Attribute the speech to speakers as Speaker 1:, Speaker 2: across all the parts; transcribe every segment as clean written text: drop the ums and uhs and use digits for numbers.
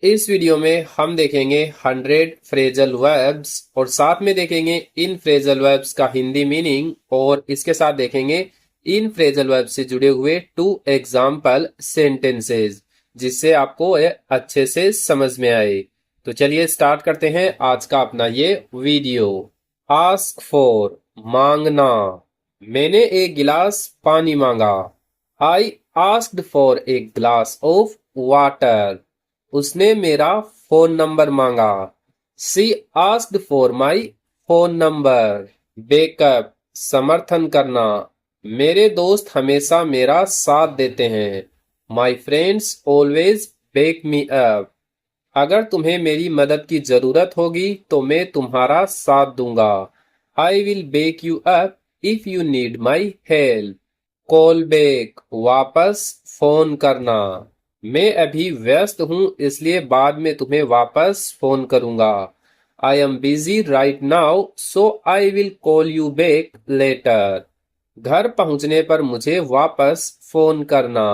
Speaker 1: इस वीडियो में हम देखेंगे 100 फ्रेजल वर्ब्स और साथ में देखेंगे इन फ्रेजल वर्ब्स का हिंदी मीनिंग और इसके साथ देखेंगे इन फ्रेजल वर्ब से जुड़े हुए 2 एग्जाम्पल सेंटेंसेस जिससे आपको ये अच्छे से समझ में आए। तो चलिए स्टार्ट करते हैं आज का अपना ये वीडियो। आस्क फॉर, मांगना। मैंने एक गिलास पानी मांगा। I asked for a glass of water. उसने मेरा फोन नंबर मांगा। She asked for my phone number. Back up, समर्थन करना। मेरे दोस्त हमेशा मेरा साथ देते हैं। My friends always back me up. अगर तुम्हें मेरी मदद की जरूरत होगी तो मैं तुम्हारा साथ दूंगा। I will back you up if you need my help. Call back, वापस फोन करना। मैं अभी व्यस्त हूँ इसलिए बाद में तुम्हें वापस फोन करूंगा। I am busy right now so I will call you back later. घर पहुंचने पर मुझे वापस फोन करना।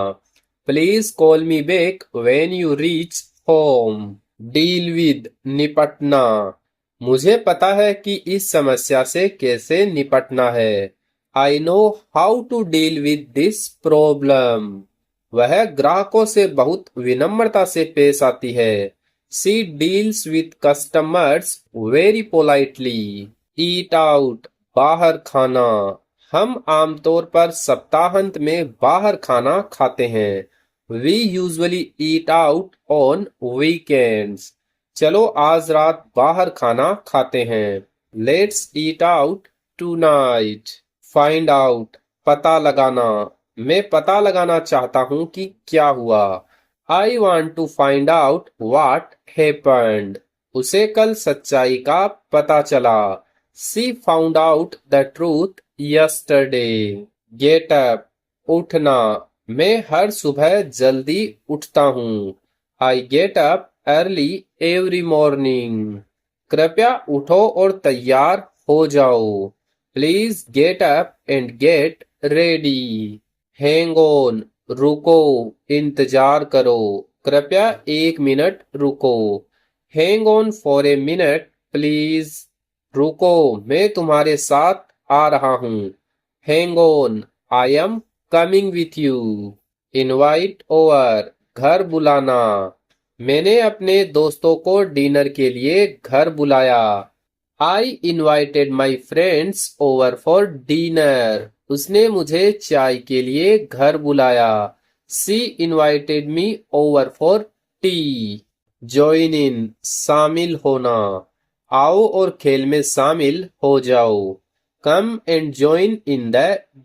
Speaker 1: Please call me back when you reach home. Deal with, निपटना। मुझे पता है कि इस समस्या से कैसे निपटना है। I know how to deal with this problem. वह ग्राहकों से बहुत विनम्रता से पेश आती है। She deals with customers very politely. Eat out, बाहर खाना। हम आमतौर पर सप्ताहांत में बाहर खाना खाते हैं। We usually eat out on weekends. चलो आज रात बाहर खाना खाते हैं। Let's eat out tonight. Find out, पता लगाना। मैं पता लगाना चाहता हूँ कि क्या हुआ। I want to find out what happened. उसे कल सच्चाई का पता चला। She found out the truth yesterday. Get up, उठना। मैं हर सुबह जल्दी उठता हूँ। I get up early every morning. कृपया उठो और तैयार हो जाओ। Please get up and get ready. Hang on, रुको, इंतजार करो। कृपया 1 मिनट रुको। Hang on for a minute please. रुको, मैं तुम्हारे साथ आ रहा हूँ। Hang on, I am coming with you. Invite over, घर बुलाना। मैंने अपने दोस्तों को डिनर के लिए घर बुलाया। I invited my friends over for dinner. उसने मुझे चाय के लिए घर बुलाया। She invited me over for tea. Join in, शामिल होना। आओ और खेल में शामिल हो जाओ। Come and join in the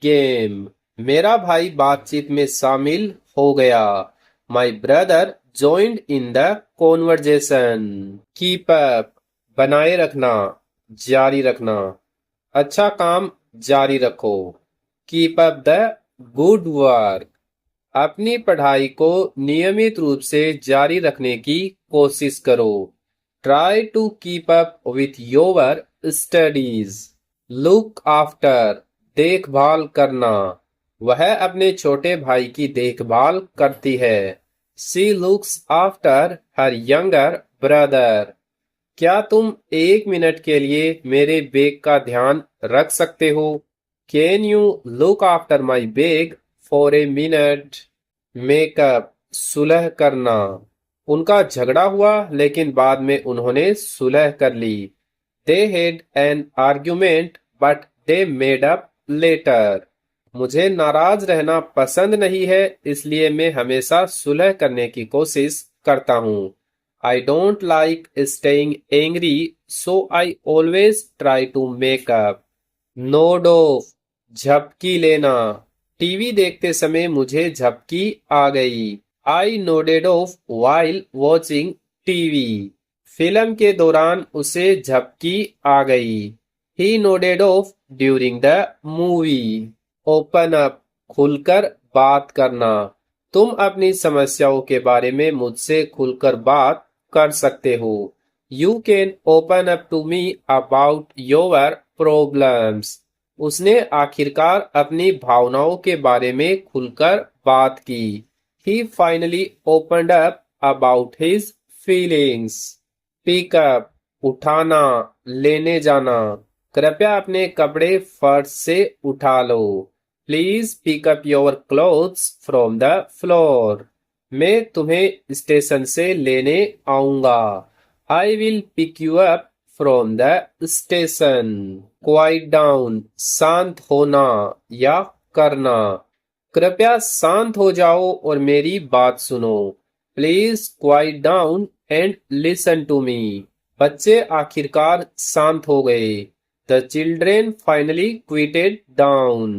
Speaker 1: game. मेरा भाई बातचीत में शामिल हो गया। My brother joined in the conversation. Keep up, बनाए रखना, जारी रखना। अच्छा काम जारी रखो। Keep up the good work. अपनी पढ़ाई को नियमित रूप से जारी रखने की कोशिश करो। Try to keep up with your studies. Look after, देखभाल करना। वह अपने छोटे भाई की देखभाल करती है। She looks after her younger brother. क्या तुम 1 मिनट के लिए मेरे बैग का ध्यान रख सकते हो? Can you look after my bag for a minute? Make up, सुलह करना। उनका झगड़ा हुआ लेकिन बाद में उन्होंने सुलह कर ली। They had an argument but they made up later. मुझे नाराज रहना पसंद नहीं है इसलिए मैं हमेशा सुलह करने की कोशिश करता हूँ। I don't like staying angry, so I always try to make up. Nod off, झपकी लेना। टीवी देखते समय मुझे झपकी आ गई। I nodded off while watching TV. Film के दौरान उसे झपकी आ गई। He nodded off during the movie. Open up, खुलकर बात करना। तुम अपनी समस्याओं के बारे में मुझसे खुलकर बात कर सकते हो। You can open up to me about your problems. उसने आखिरकार अपनी भावनाओं के बारे में खुलकर बात की। He finally opened up about his feelings. Pick up, उठाना, लेने जाना। कृपया अपने कपड़े फर्श से उठा लो। Please pick up your clothes from the floor. मैं तुम्हें स्टेशन से लेने आऊंगा। I will pick you up from the station. Quiet down, शांत होना या करना। कृपया शांत हो जाओ और मेरी बात सुनो। Please quiet down and listen to me. बच्चे आखिरकार शांत हो गए। The children finally quieted down.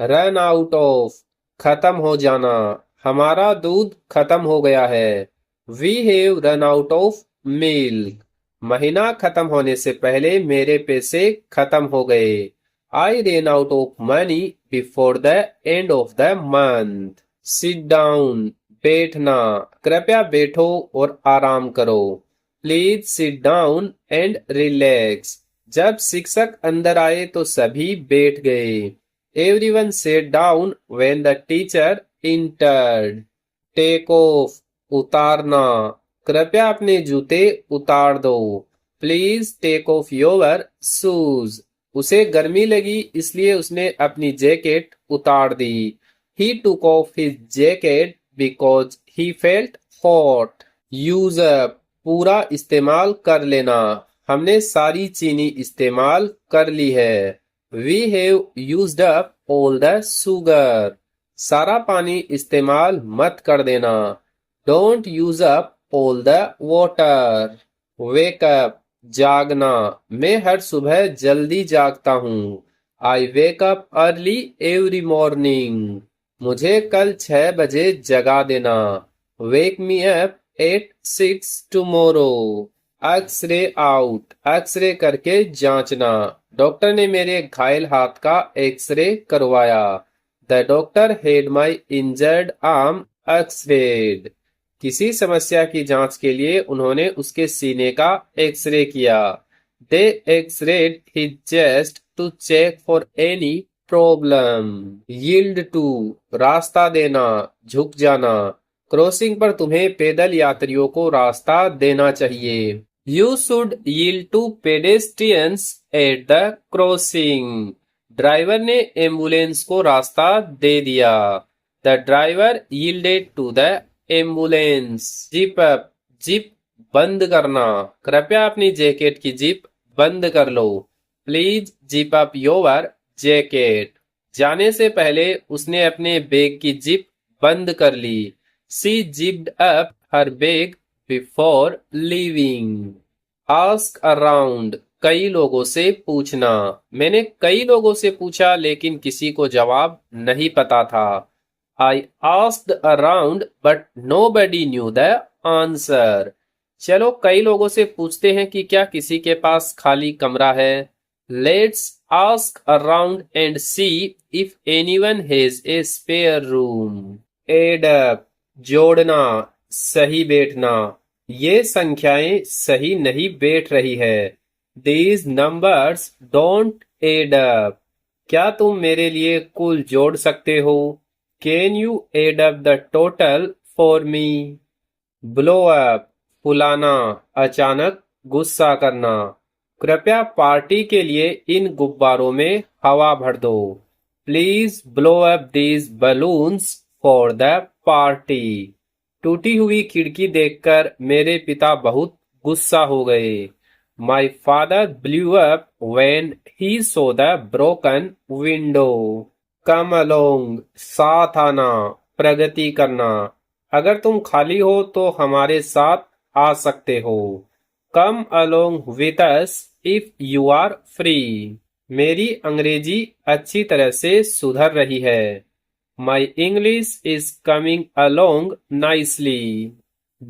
Speaker 1: Run out of, खत्म हो जाना। हमारा दूध खत्म हो गया है। We have run out of milk. महीना खत्म होने से पहले मेरे पैसे खत्म हो गए। I ran out of money before the end of the month. Sit down, बैठना। कृपया बैठो और आराम करो। Please sit down and relax. जब शिक्षक अंदर आए तो सभी बैठ गए। Everyone sat down when the teacher entered. Take off, उतारना। कृपया अपने जूते उतार दो। Please take off your shoes. उसे गर्मी लगी इसलिए उसने अपनी जैकेट उतार दी। He took off his jacket because he felt hot. Use up, पूरा इस्तेमाल कर लेना। हमने सारी चीनी इस्तेमाल कर ली है। We have used up all the sugar. सारा पानी इस्तेमाल मत कर देना। Don't use up all the water. Wake up, जागना। मैं हर सुबह जल्दी जागता हूँ। I wake up early every morning. मुझे कल 6 बजे जगा देना। Wake me up at 6 tomorrow. X-ray out, X-ray करके जांचना। डॉक्टर ने मेरे घायल हाथ का एक्सरे करवाया। The doctor had my injured arm X-rayed. किसी समस्या की जांच के लिए उन्होंने उसके सीने का एक्सरे किया। They X-rayed his chest to check for any problem. Yield to, रास्ता देना, झुक जाना। क्रॉसिंग पर तुम्हें पैदल यात्रियों को रास्ता देना चाहिए। You should yield to pedestrians at the crossing. Driver ने एम्बुलेंस को रास्ता दे दिया। The driver yielded to the ambulance. Zip up, zip बंद करना। कृपया अपनी जैकेट की जिप बंद कर लो। Please zip up your jacket. जाने से पहले उसने अपने बैग की जिप बंद कर ली। She zipped up her bag before leaving. Ask around, कई लोगों से पूछना। मैंने कई लोगों से पूछा लेकिन किसी को जवाब नहीं पता था। I asked around but nobody knew the answer. चलो कई लोगों से पूछते हैं कि क्या किसी के पास खाली कमरा है। Let's ask around and see if anyone has a spare room. Add up, जोड़ना, सही बैठना। ये संख्याएं सही नहीं बैठ रही है। These numbers don't add up. क्या तुम मेरे लिए कुल जोड़ सकते हो? Can you add up the total for me? Blow up, फुलाना, अचानक गुस्सा करना। कृपया पार्टी के लिए इन गुब्बारों में हवा भर दो। Please blow up these balloons for the party. टूटी हुई खिड़की देखकर मेरे पिता बहुत गुस्सा हो गए। My father blew up when he saw the broken window. Come along, साथ आना, प्रगति करना। अगर तुम खाली हो तो हमारे साथ आ सकते हो। Come along with us if you are free. मेरी अंग्रेजी अच्छी तरह से सुधर रही है। My English is coming along nicely.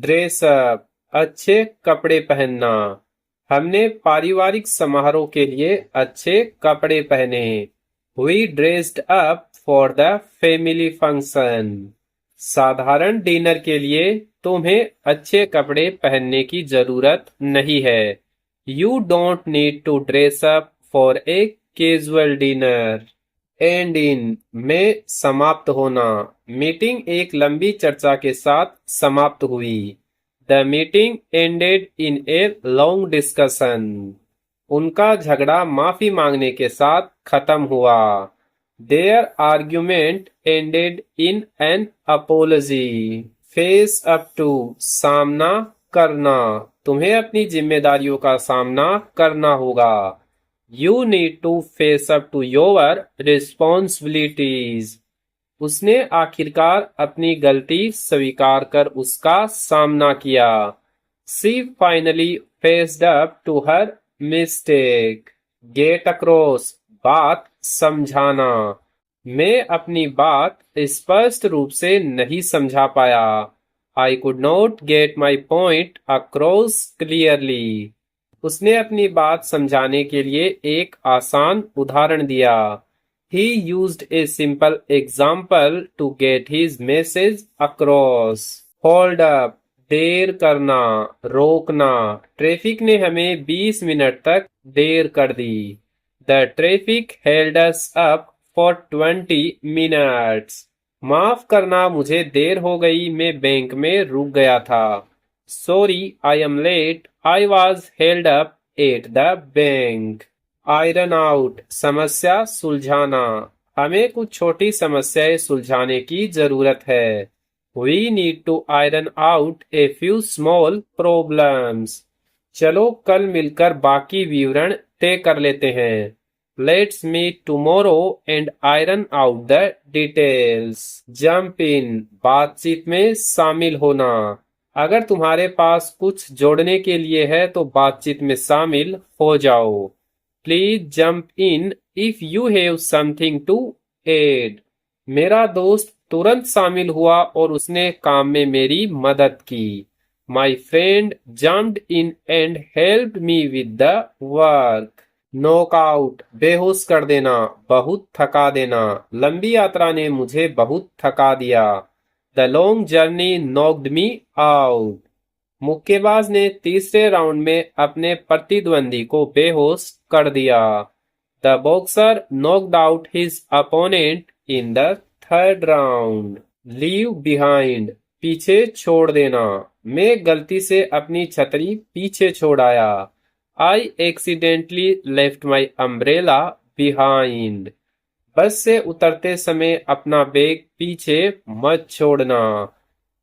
Speaker 1: Dress up, अच्छे कपड़े पहनना। हमने पारिवारिक समारोह के लिए अच्छे कपड़े पहने। We dressed up for the family function. साधारण डिनर के लिए तुम्हें अच्छे कपड़े पहनने की जरूरत नहीं है। You don't need to dress up for a casual dinner. And in, में समाप्त होना। मीटिंग एक लंबी चर्चा के साथ समाप्त हुई। The meeting ended in a long discussion. उनका झगड़ा माफी मांगने के साथ खत्म हुआ। Their argument ended in an apology. Face up to, सामना करना, तुम्हें अपनी जिम्मेदारियों का सामना करना होगा। You need to face up to your responsibilities. उसने आखिरकार अपनी गलती स्वीकार कर उसका सामना किया। She finally faced up to her mistake. Get across, बात समझाना। मैं अपनी बात स्पष्ट रूप से नहीं समझा पाया। I could not get my point across clearly. उसने अपनी बात समझाने के लिए एक आसान उदाहरण दिया। He used a simple example to get his message across. Hold up, देर करना, रोकना। ट्रैफिक ने हमें 20 मिनट तक देर कर दी। The traffic held us up for 20 minutes. माफ करना, मुझे देर हो गई, मैं बैंक में रुक गया था। Sorry, I am late. I was held up at the bank. Iron out, समस्या सुलझाना। हमें कुछ छोटी समस्याएं सुलझाने की जरूरत है। We need to iron out a few small problems. चलो कल मिलकर बाकी विवरण तय कर लेते हैं। Let's meet tomorrow and iron out the details. Jump in, बातचीत में शामिल होना। अगर तुम्हारे पास कुछ जोड़ने के लिए है तो बातचीत में शामिल हो जाओ। Please jump in if you have something to add. मेरा दोस्त तुरंत शामिल हुआ और उसने काम में मेरी मदद की। My friend jumped in and helped me with the work. Knock out, बेहोश कर देना, बहुत थका देना। लंबी यात्रा ने मुझे बहुत थका दिया। The long journey knocked me out. मुक्केबाज ने तीसरे राउंड में अपने प्रतिद्वंदी को बेहोश कर दिया। The boxer knocked out his opponent in the third round. Leave behind, पीछे छोड़ देना। मैं गलती से अपनी छतरी पीछे छोड़ आया। I accidentally left my umbrella behind. Bus से उतरते समय अपना बैग पीछे मत छोड़ना।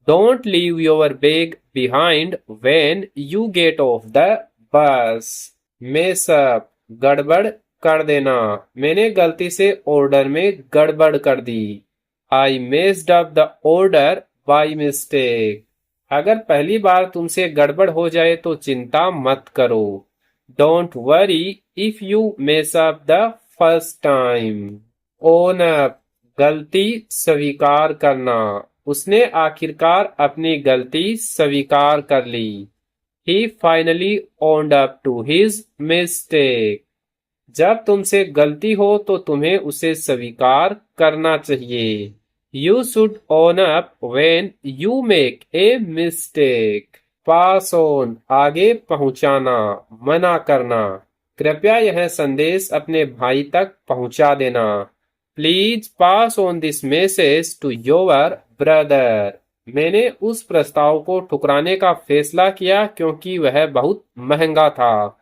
Speaker 1: Don't leave your bag behind when you get off the bus. Mess up, गड़बड़ कर देना। मैंने गलती से ऑर्डर में गड़बड़ कर दी। I messed up the order by mistake. अगर पहली बार तुमसे गड़बड़ हो जाए तो चिंता मत करो। Don't worry if you mess up the first time. Own up, गलती स्वीकार करना। उसने आखिरकार अपनी गलती स्वीकार कर ली। He finally owned up to his mistake. जब तुमसे गलती हो तो तुम्हें उसे स्वीकार करना चाहिए। You should own up when you make a mistake. Pass on, आगे पहुंचाना, मना करना। कृपया यह संदेश अपने भाई तक पहुंचा देना। Please pass on this message to your brother. मैंने उस प्रस्ताव को ठुकराने का फैसला किया क्योंकि वह बहुत महंगा था।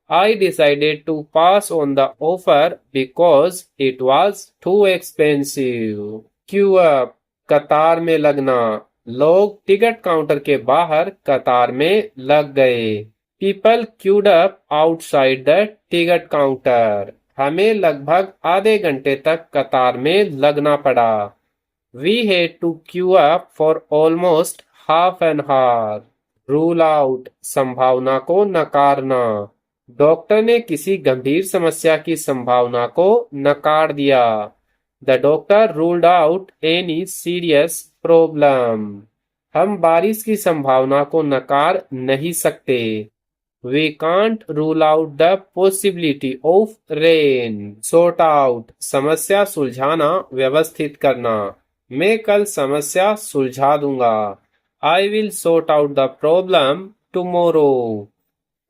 Speaker 1: I decided to pass on the offer because it was too expensive. Queue up, कतार में लगना। लोग टिकट काउंटर के बाहर कतार में लग गए। People queued up outside the ticket counter. हमें लगभग आधे घंटे तक कतार में लगना पड़ा। We had to queue up for almost half an hour. Rule out, संभावना को नकारना। डॉक्टर ने किसी गंभीर समस्या की संभावना को नकार दिया। The doctor ruled out any serious problem. हम बारिश की संभावना को नकार नहीं सकते। We can't rule out the possibility of rain. Sort out, समस्या सुलझाना, व्यवस्थित करना। मैं कल समस्या सुलझा दूंगा। I will sort out the problem tomorrow.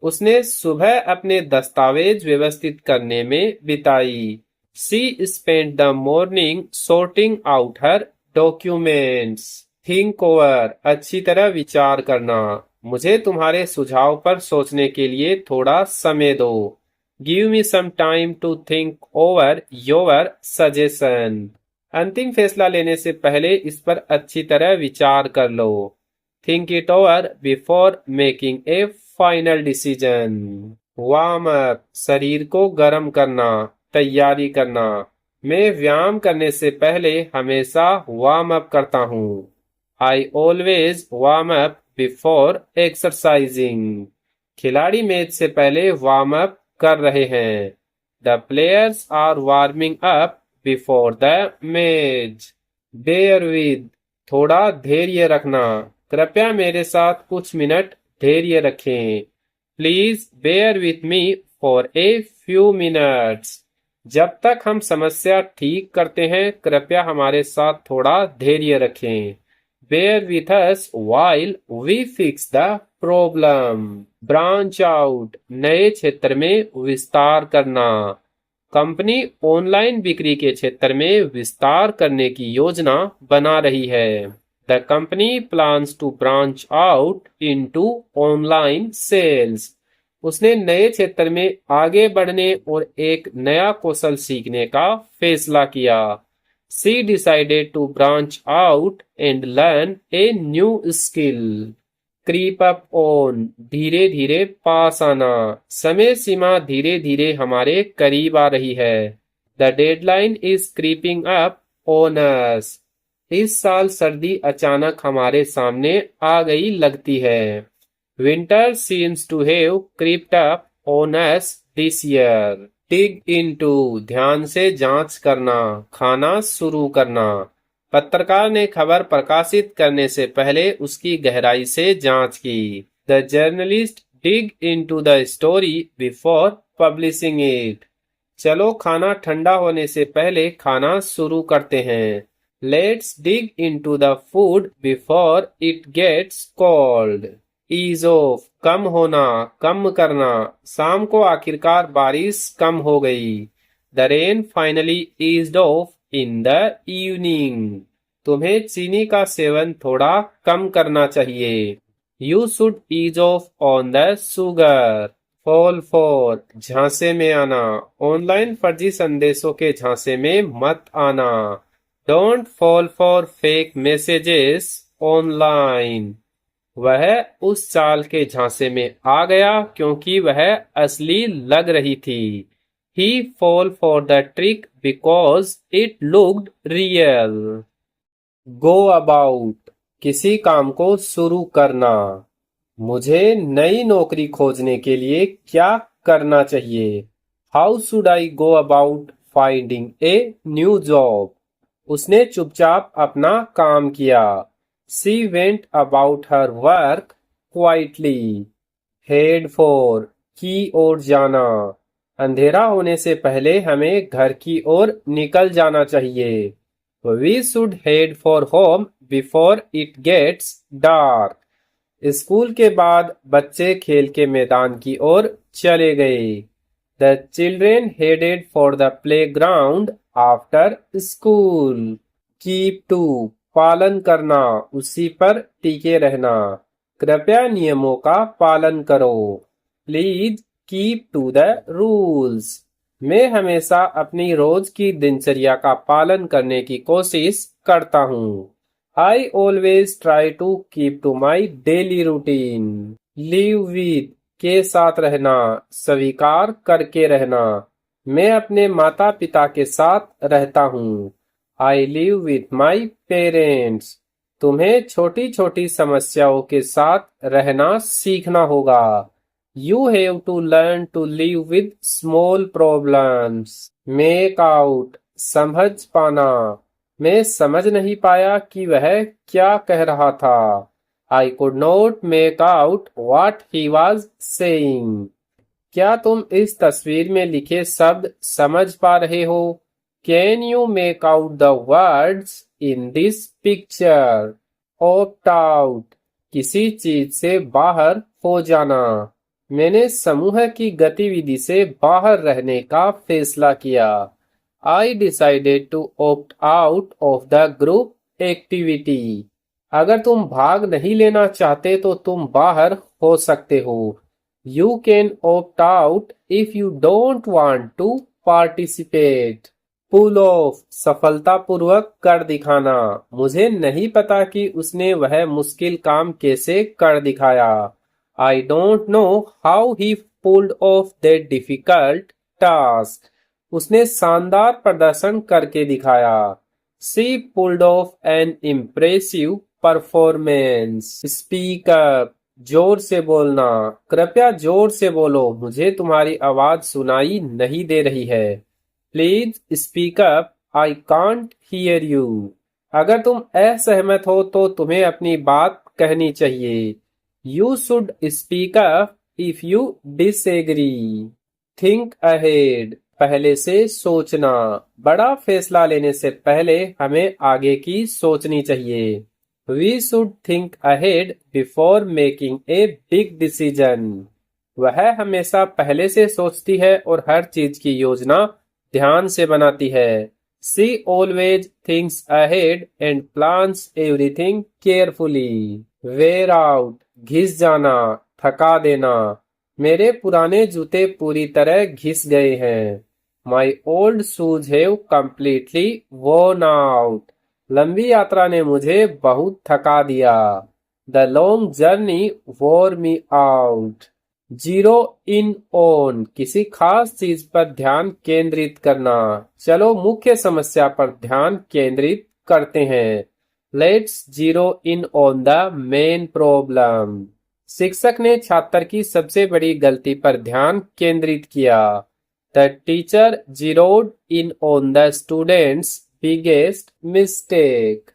Speaker 1: उसने सुबह अपने दस्तावेज व्यवस्थित करने में बिताई। She spent the morning sorting out her documents. Think over, अच्छी तरह विचार करना। मुझे तुम्हारे सुझाव पर सोचने के लिए थोड़ा समय दो। Give me some time to think over your suggestion. अंतिम फैसला लेने से पहले इस पर अच्छी तरह विचार कर लो। Think it over before making a final decision. Warm up, शरीर को गर्म करना, तैयारी करना। मैं व्यायाम करने से पहले हमेशा वार्म अप करता हूँ। I always warm up before exercising. खिलाड़ी मैच से पहले वार्म अप कर रहे हैं। The players are warming up before the match. Bear with, थोड़ा धैर्य रखना। कृपया मेरे साथ कुछ मिनट धैर्य रखें। Please bear with me for a few minutes. जब तक हम समस्या ठीक करते हैं, कृपया हमारे साथ थोड़ा धैर्य रखें। Bear with us while we fix the problem। Branch out, नए क्षेत्र में विस्तार करना। कंपनी ऑनलाइन बिक्री के क्षेत्र में विस्तार करने की योजना बना रही है। The company plans to branch out into online sales. उसने नए क्षेत्र में आगे बढ़ने और एक नया कौशल सीखने का फैसला किया। She decided to branch out and learn a new skill। Creep up on, धीरे धीरे पास आना। समय सीमा धीरे धीरे हमारे करीब आ रही है। The deadline is creeping up on अस। इस साल सर्दी अचानक हमारे सामने आ गई लगती है। Winter seems to have crept up on us this year. Dig into, ध्यान से जांच करना, खाना शुरू करना। पत्रकार ने खबर प्रकाशित करने से पहले उसकी गहराई से जांच की। The journalist dig into the story before publishing it. चलो खाना ठंडा होने से पहले खाना शुरू करते हैं। Let's dig into the food before it gets cold. Ease off, कम होना, कम करना। शाम को आखिरकार बारिश कम हो गई। The rain finally eased off in the evening. तुम्हें चीनी का सेवन थोड़ा कम करना चाहिए। You should ease off on the sugar. Fall for, झांसे में आना। ऑनलाइन फर्जी संदेशों के झांसे में मत आना। Don't fall for fake messages online. वह उस चाल के झांसे में आ गया क्योंकि वह असली लग रही थी। He fall for the trick because it looked real। Go about, किसी काम को शुरू करना। मुझे नई नौकरी खोजने के लिए क्या करना चाहिए? How should I go about finding a new job? उसने चुपचाप अपना काम किया। She went about her work quietly। Head for, की ओर जाना। अंधेरा होने से पहले हमें घर की ओर निकल जाना चाहिए। We should head for home before it gets dark। School के बाद बच्चे खेल के मैदान की ओर चले गए। The children headed for the playground after school। Keep to, पालन करना, उसी पर टिके रहना। कृपया नियमों का पालन करो। Please keep to the rules. मैं हमेशा अपनी रोज की दिनचर्या का पालन करने की कोशिश करता हूँ। I always try to keep to my daily routine. Live with, के साथ रहना, स्वीकार करके रहना। मैं अपने माता पिता के साथ रहता हूँ। I live with my parents. तुम्हें छोटी छोटी समस्याओं के साथ रहना सीखना होगा। You have to learn to live with small problems। Make out, समझ पाना। मैं समझ नहीं पाया कि वह क्या कह रहा था। I could not make out what he was saying। क्या तुम इस तस्वीर में लिखे शब्द समझ पा रहे हो? Can you make out the words in this picture? Opt out, किसी चीज से बाहर हो जाना। मैंने समूह की गतिविधि से बाहर रहने का फैसला किया। I decided to opt out of the group activity। अगर तुम भाग नहीं लेना चाहते तो तुम बाहर हो सकते हो। You can opt out if you don't want to participate. Pull off, सफलतापूर्वक कर दिखाना। मुझे नहीं पता कि उसने वह मुश्किल काम कैसे कर दिखाया। I don't know how he pulled off that difficult task. उसने शानदार प्रदर्शन करके दिखाया। She pulled off an impressive performance. Speak up, जोर से बोलना। कृपया जोर से बोलो, मुझे तुम्हारी आवाज सुनाई नहीं दे रही है। Please speak up, I can't hear you. अगर तुम असहमत हो तो तुम्हें अपनी बात कहनी चाहिए। You should speak up if you disagree. Think ahead, पहले से सोचना। बड़ा फैसला लेने से पहले हमें आगे की सोचनी चाहिए। We should think ahead before making a big decision. वह हमेशा पहले से सोचती है और हर चीज की योजना ध्यान से बनाती है। She always thinks ahead and plans everything carefully. Wear out, घिस जाना, थका देना। मेरे पुराने जूते पूरी तरह घिस गए हैं। My old shoes have completely worn out. लंबी यात्रा ने मुझे बहुत थका दिया। The long journey wore me out. Zero in on, किसी खास चीज पर ध्यान केंद्रित करना। चलो मुख्य समस्या पर ध्यान केंद्रित करते हैं। Let's zero in on the main problem. शिक्षक ने छात्र की सबसे बड़ी गलती पर ध्यान केंद्रित किया। The teacher zeroed in on the students biggest mistake.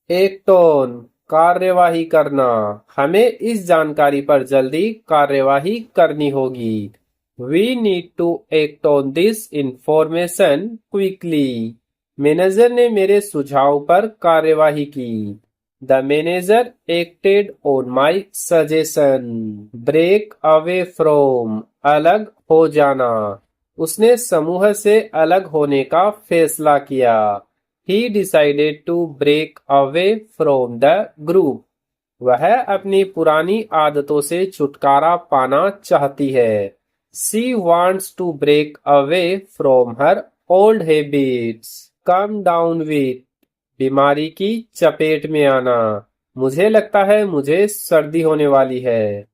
Speaker 1: Act on, कार्यवाही करना। हमें इस जानकारी पर जल्दी कार्यवाही करनी होगी। We need to act on this information quickly. Manager ने मेरे सुझाव पर कार्यवाही की। The manager acted on my suggestion. Break away from, अलग हो जाना। उसने समूह से अलग होने का फैसला किया। He decided to break away from the group. वह अपनी पुरानी आदतों से छुटकारा पाना चाहती है। She wants to break away from her old habits. Come down with, बीमारी की चपेट में आना। मुझे लगता है मुझे सर्दी होने वाली है।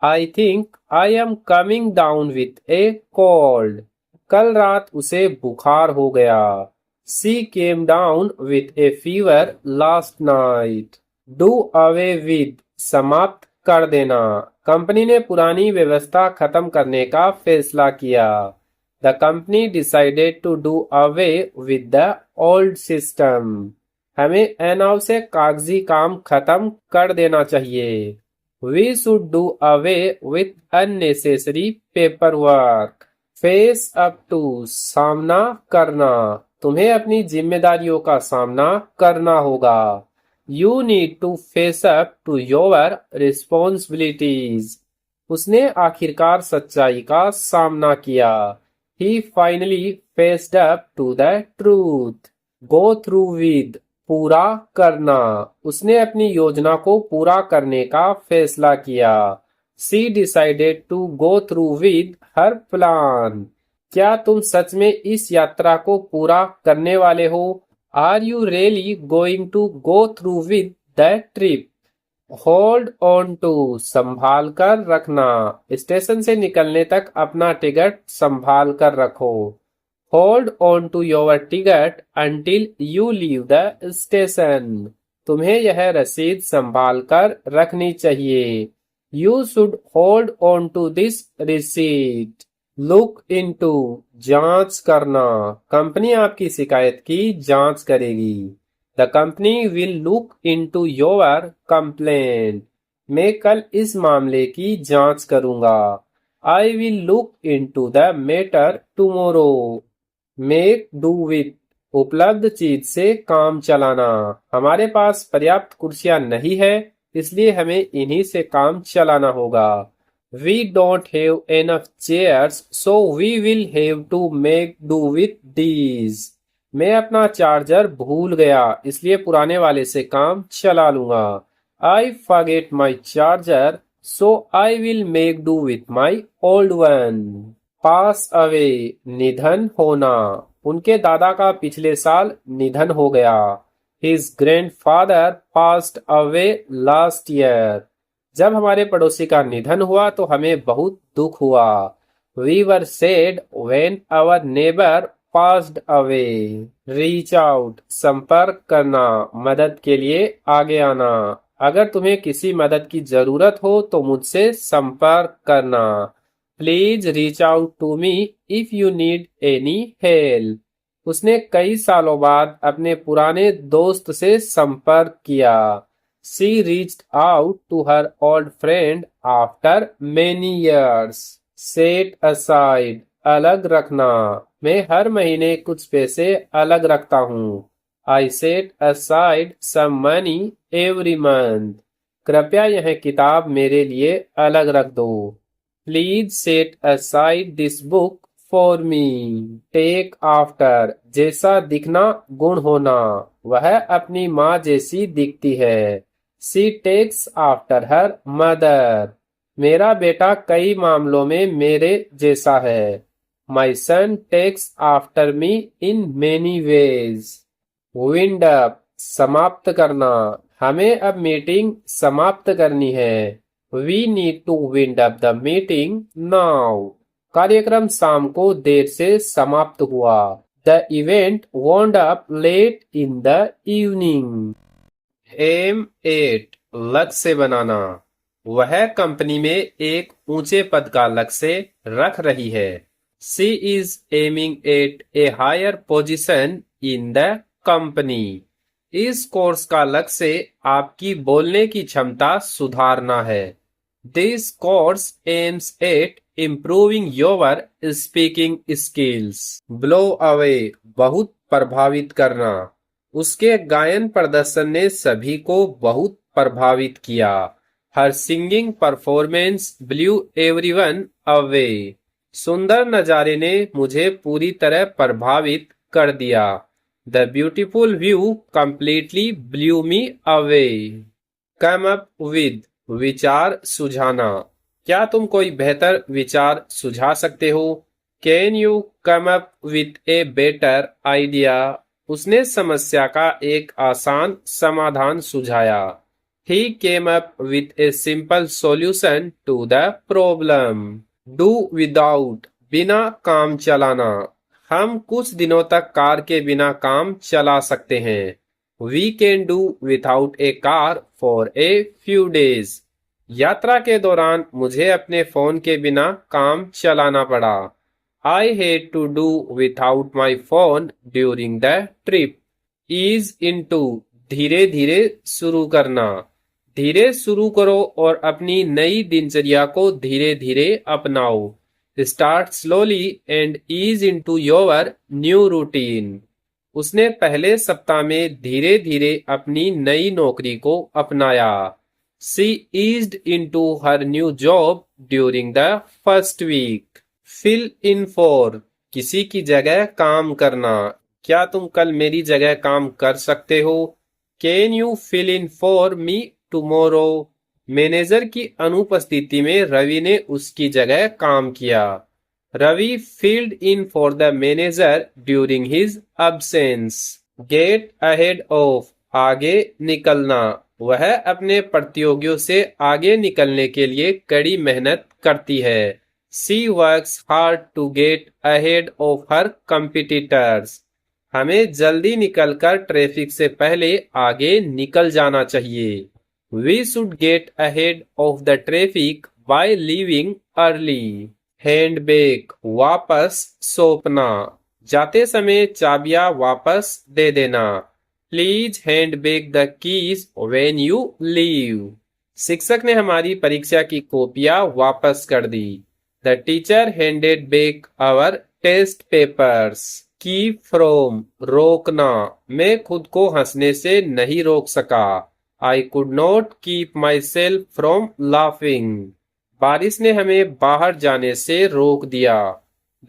Speaker 1: I think I am coming down with a cold. कल रात उसे बुखार हो गया। She came down with a fever last night. Do away with, समाप्त कर देना। कंपनी ने पुरानी व्यवस्था खत्म करने का फैसला किया। The company decided to do away with the old system. हमें अनावश्यक कागजी काम खत्म कर देना चाहिए। We should do away with unnecessary paperwork. Face up to, सामना करना। तुम्हें अपनी जिम्मेदारियों का सामना करना होगा। You need to face up to your responsibilities. उसने आखिरकार सच्चाई का सामना किया। He finally faced up to the truth. Go through with, पूरा करना। उसने अपनी योजना को पूरा करने का फैसला किया। She decided to go through with her plan. क्या तुम सच में इस यात्रा को पूरा करने वाले हो? Are you really going to go through with the trip? Hold on to, संभाल कर रखना। स्टेशन से निकलने तक अपना टिकट संभाल कर रखो। Hold on to your ticket until you leave the station. तुम्हें यह रसीद संभाल कर रखनी चाहिए। You should hold on to this receipt. Look into, जांच करना। कंपनी आपकी शिकायत की जांच करेगी। The company will look into your complaint. मैं कल इस मामले की जांच करूंगा। I will look into the matter tomorrow. Make do with, उपलब्ध चीज से काम चलाना। हमारे पास पर्याप्त कुर्सियां नहीं है, इसलिए हमें इन्हीं से काम चलाना होगा। We don't have enough chairs, so we will have to make do with these. मैं अपना चार्जर भूल गया, इसलिए पुराने वाले से काम चला लूंगा। I forget my charger, so I will make do with my old one. Pass away, निधन होना। उनके दादा का पिछले साल निधन हो गया। His grandfather passed away last year. जब हमारे पड़ोसी का निधन हुआ तो हमें बहुत दुख हुआ। We were sad when our neighbour passed away. Reach out, संपर्क करना, मदद के लिए आगे आना। अगर तुम्हें किसी मदद की जरूरत हो तो मुझसे संपर्क करना। Please reach out to me if you need any help. उसने कई सालों बाद अपने पुराने दोस्त से संपर्क किया। She reached out to her old friend after many years। Set aside, अलग रखना। मैं हर महीने कुछ पैसे अलग रखता हूँ। I set aside some money every month. कृपया यह किताब मेरे लिए अलग रख दो। Please set aside this book for me. Take after, जैसा दिखना गुण होना। वह अपनी माँ जैसी दिखती है। She takes after her mother. मेरा बेटा कई मामलों में मेरे जैसा है। My son takes after me in many ways. Wind up, समाप्त करना। हमें अब मीटिंग समाप्त करनी है। We need to wind up the meeting now. कार्यक्रम शाम को देर से समाप्त हुआ। The event wound up late in the evening. Aim at, लक्ष्य बनाना। वह कंपनी में एक ऊंचे पद का लक्ष्य रख रही है। She is aiming at a higher position in the company. इस कोर्स का लक्ष्य आपकी बोलने की क्षमता सुधारना है। This course aims at improving your speaking skills. Blow away, बहुत प्रभावित करना। उसके गायन प्रदर्शन ने सभी को बहुत प्रभावित किया। Her singing performance blew everyone away. सुंदर नजारे ने मुझे पूरी तरह प्रभावित कर दिया। The beautiful view completely blew me away. Come up with, विचार सुझाना। क्या तुम कोई बेहतर विचार सुझा सकते हो? Can you come up with a better idea? उसने समस्या का एक आसान समाधान सुझाया। He came up with a simple solution to the problem. Do without, बिना काम चलाना। हम कुछ दिनों तक कार के बिना काम चला सकते हैं। We can do without a car for a few days. यात्रा के दौरान मुझे अपने फोन के बिना काम चलाना पड़ा। I had to do without my phone during the trip. Ease into, धीरे धीरे शुरू करना। धीरे शुरू करो और अपनी नई दिनचर्या को धीरे धीरे अपनाओ। Start slowly and ease into your new routine. उसने पहले सप्ताह में धीरे धीरे अपनी नई नौकरी को अपनाया। She eased into her new job during the first week. Fill in for, किसी की जगह काम करना। क्या तुम कल मेरी जगह काम कर सकते हो? Can you fill in for me tomorrow? Manager की अनुपस्थिति में रवि ने उसकी जगह काम किया। Ravi filled in for the manager during his absence. Get ahead of, आगे निकलना। वह अपने प्रतियोगियों से आगे निकलने के लिए कड़ी मेहनत करती है। She works hard to get ahead of her competitors. हमें जल्दी निकलकर ट्रैफिक से पहले आगे निकल जाना चाहिए। We should get ahead of the traffic by leaving early. Handbag, वापस सौंपना। जाते समय चाबियां वापस दे देना। Please hand back the keys when you leave. शिक्षक ने हमारी परीक्षा की कॉपियां वापस कर दी। The teacher handed back our test papers. Keep from, रोकना। मैं खुद को हंसने से नहीं रोक सका। I could not keep myself from laughing. बारिश ने हमें बाहर जाने से रोक दिया।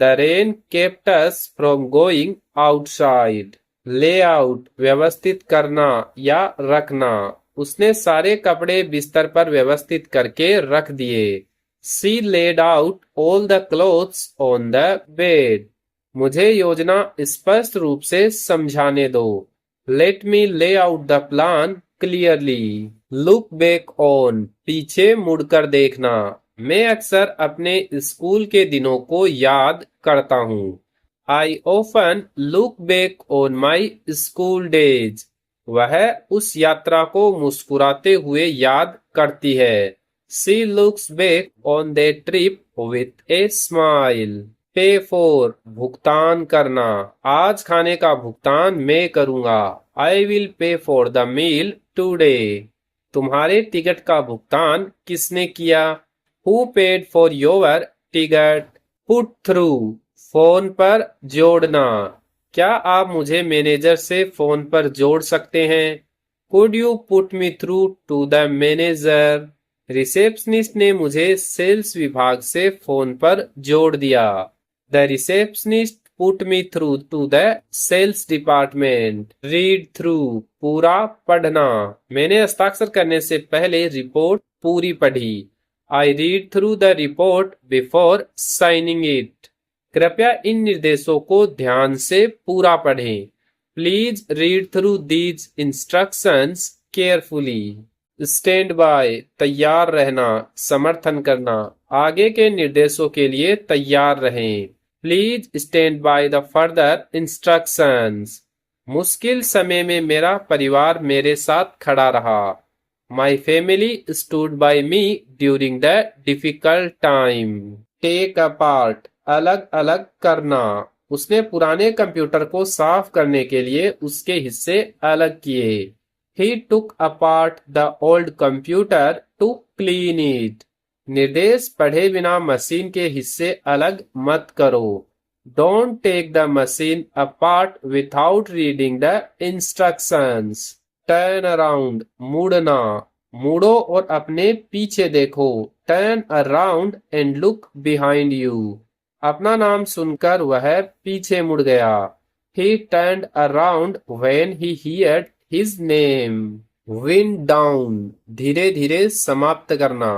Speaker 1: The rain kept us from going outside. Layout व्यवस्थित करना या रखना। उसने सारे कपड़े बिस्तर पर व्यवस्थित करके रख दिए। She laid out all the clothes on the bed. मुझे योजना स्पष्ट रूप से समझाने दो। Let me lay out the plan clearly. Look back on. पीछे मुड़कर देखना। मैं अक्सर अपने स्कूल के दिनों को याद करता हूँ। I often look back on my school days. वह उस यात्रा को मुस्कुराते हुए याद करती है। She looks back on that trip with a smile. Pay for भुगतान करना। आज खाने का भुगतान मैं करूंगा। I will pay for the meal today. तुम्हारे टिकट का भुगतान किसने किया? Who paid for your ticket? Put through phone पर जोड़ना। क्या आप मुझे मैनेजर से फोन पर जोड़ सकते हैं? Could you put me through to the manager? Receptionist ने मुझे सेल्स विभाग से फोन पर जोड़ दिया। The receptionist put me through to the sales department. Read through पूरा पढ़ना। मैंने हस्ताक्षर करने से पहले रिपोर्ट पूरी पढ़ी। I read through the report before signing it. कृपया इन निर्देशों को ध्यान से पूरा पढ़ें। Please read through these instructions carefully. Stand by तैयार रहना, समर्थन करना। आगे के निर्देशों के लिए तैयार रहें। Please stand by the further instructions. मुश्किल समय में मेरा परिवार मेरे साथ खड़ा रहा। My family stood by me during the difficult time. Take apart अलग अलग करना। उसने पुराने कंप्यूटर को साफ करने के लिए उसके हिस्से अलग किए। He took apart the old computer to clean it. निर्देश पढ़े बिना मशीन के हिस्से अलग मत करो। Don't take the machine apart without reading the instructions. Turn around मुड़ना। मुड़ो और अपने पीछे देखो। Turn around and look behind you. अपना नाम सुनकर वह पीछे मुड़ गया। He turned around when he heard his name. Wind down धीरे धीरे समाप्त करना।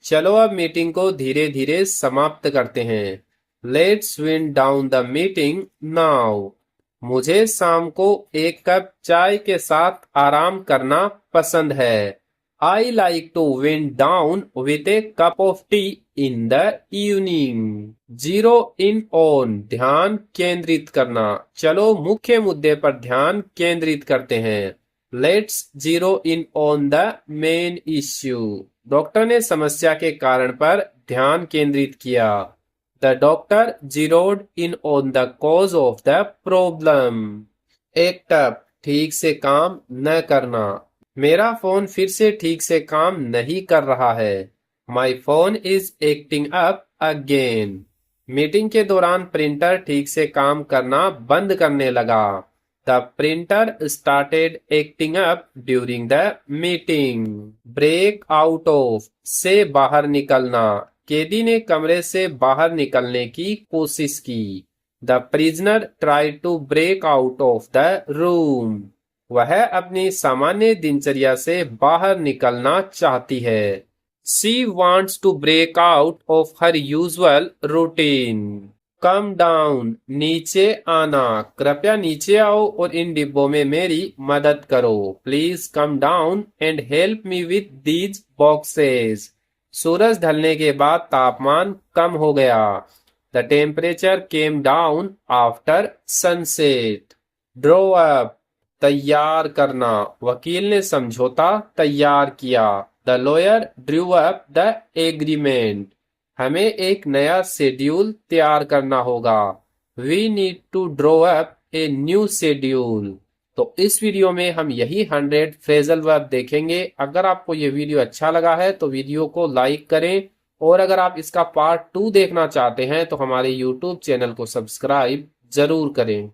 Speaker 1: चलो अब मीटिंग को धीरे धीरे समाप्त करते हैं। Let's wind down the meeting now. मुझे शाम को एक कप चाय के साथ आराम करना पसंद है। I like to wind down with a cup of tea in the evening. Zero in on ध्यान केंद्रित करना। चलो मुख्य मुद्दे पर ध्यान केंद्रित करते हैं। Let's zero in on the main issue. Doctor ने समस्या के कारण पर ध्यान केंद्रित किया। The doctor zeroed in on the cause of the problem. Act up ठीक से काम न करना। मेरा फोन फिर से ठीक से काम नहीं कर रहा है। My phone is acting up again. Meeting के दौरान प्रिंटर ठीक से काम करना बंद करने लगा। The printer started acting up during the meeting. Break out of से बाहर निकलना। कैदी ने कमरे से बाहर निकलने की कोशिश की। The prisoner tried to break out of the room. वह अपनी सामान्य दिनचर्या से बाहर निकलना चाहती है। She wants to break out of her usual routine. Come down नीचे आना। कृपया नीचे आओ और इन डिब्बों में मेरी मदद करो। Please come down and help me with these boxes. सूरज ढलने के बाद तापमान कम हो गया। The temperature came down after sunset. Draw up तैयार करना। वकील ने समझौता तैयार किया। The lawyer drew up the agreement. हमें एक नया शेड्यूल तैयार करना होगा। We need to draw up a new schedule. तो इस वीडियो में हम यही 100 फ्रेजल वर्ब देखेंगे। अगर आपको ये वीडियो अच्छा लगा है तो वीडियो को लाइक करें और अगर आप इसका पार्ट 2 देखना चाहते हैं तो हमारे YouTube चैनल को सब्सक्राइब जरूर करें।